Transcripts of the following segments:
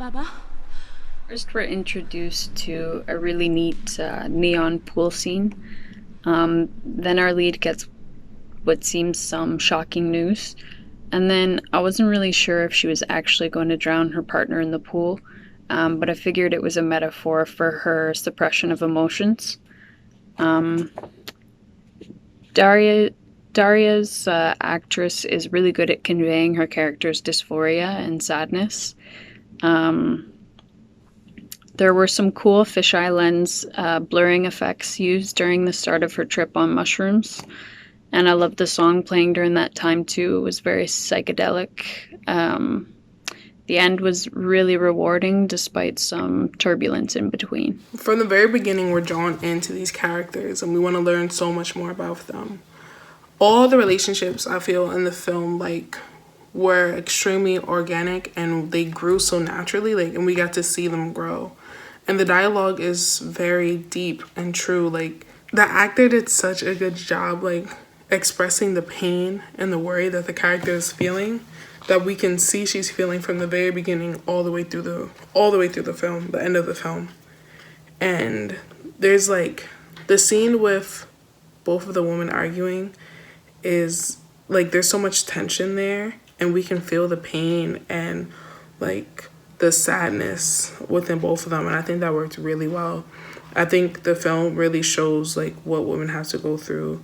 Baba? First, we're introduced to a really neat neon pool scene. Then our lead gets what seems some shocking news. And then I wasn't really sure if she was actually going to drown her partner in the pool, but I figured it was a metaphor for her suppression of emotions. Um, Daria, Daria's actress is really good at conveying her character's dysphoria and sadness. Um, There were some cool fisheye lens blurring effects used during the start of her trip on mushrooms, and I loved the song playing during that time too. It was very psychedelic. The end was really rewarding despite some turbulence in between. From the very beginning, we're drawn into these characters and we want to learn so much more about them. All the relationships I feel in the film, like, were extremely organic and they grew so naturally, like, and we got to see them grow. And the dialogue is very deep and true. Like, the actor did such a good job, like, expressing the pain and the worry that the character is feeling, that we can see she's feeling from the very beginning all the way through the film, the end of the film. And there's like the scene with both of the women arguing is like there's so much tension there and we can feel the pain and like the sadness within both of them, and I think that worked really well. I think the film really shows like what women have to go through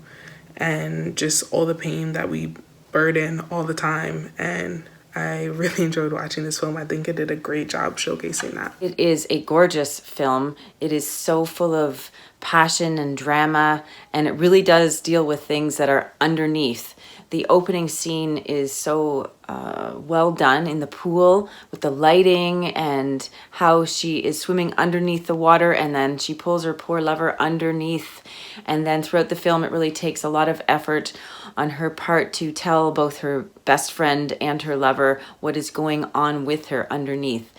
and just all the pain that we burden all the time, and I really enjoyed watching this film. I think it did a great job showcasing that. It is a gorgeous film. It is so full of passion and drama, and it really does deal with things that are underneath. The opening scene is so well done in the pool with the lighting and how she is swimming underneath the water and then she pulls her poor lover underneath. And then throughout the film, it really takes a lot of effort on her part to tell both her best friend and her lover what is going on with her underneath.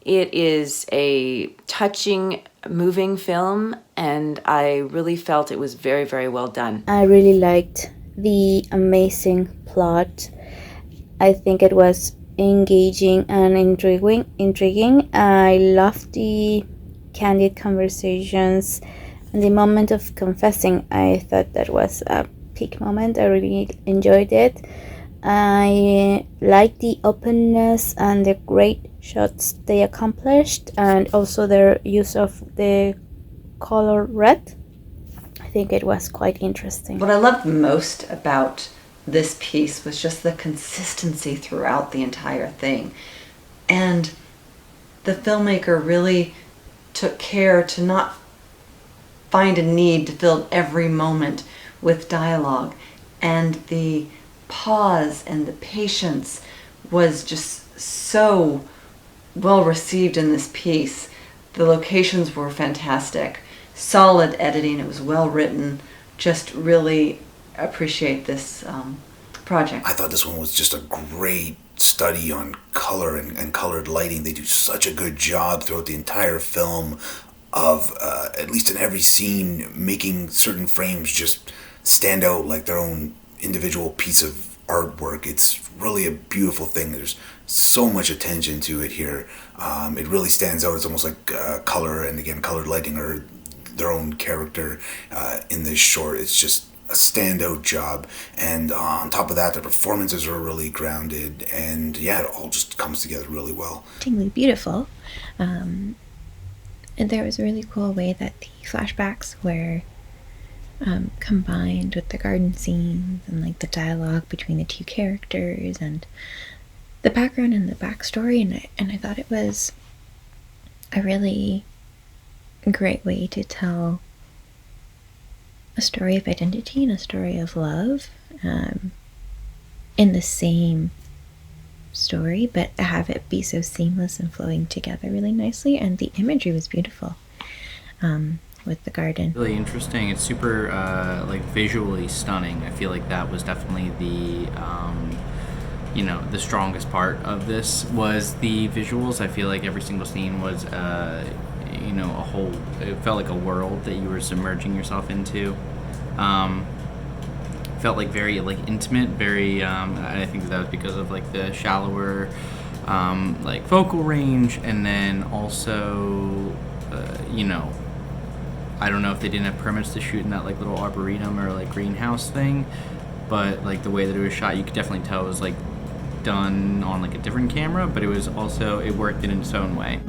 It is a touching, moving film, and I really felt it was very, very well done. I really liked the amazing plot. I think it was engaging and intriguing. I loved the candid conversations and the moment of confessing. I thought that was a peak moment. I really enjoyed it. I liked the openness and the great shots they accomplished, and also their use of the color red. I think it was quite interesting. What I loved most about this piece was just the consistency throughout the entire thing. And the filmmaker really took care to not find a need to fill every moment with dialogue. And the pause and the patience was just so well received in this piece. The locations were fantastic. Solid editing, it was well written. Just really appreciate this project. I thought this one was just a great study on color and colored lighting. They do such a good job throughout the entire film of, at least in every scene, making certain frames just stand out like their own individual piece of artwork. It's really a beautiful thing. There's so much attention to it here. It really stands out. It's almost like color and, again, colored lighting are their own character in this short. It's just a standout job, and on top of that, the performances are really grounded, and yeah, it all just comes together really well. Extremely beautiful, and there was a really cool way that the flashbacks were combined with the garden scenes and like the dialogue between the two characters and the background and the backstory, and I thought it was a really great way to tell a story of identity and a story of love in the same story, but have it be so seamless and flowing together really nicely. And the imagery was beautiful with the garden. Really interesting. It's super like visually stunning. I feel like that was definitely the the strongest part of this was the visuals. I feel like every single scene was a whole, it felt like a world that you were submerging yourself into. Felt like very like intimate, very I think that was because of like the shallower like focal range, and then also, I don't know if they didn't have permits to shoot in that like little arboretum or like greenhouse thing, but like the way that it was shot, you could definitely tell it was like done on like a different camera, but it was also, it worked in its own way.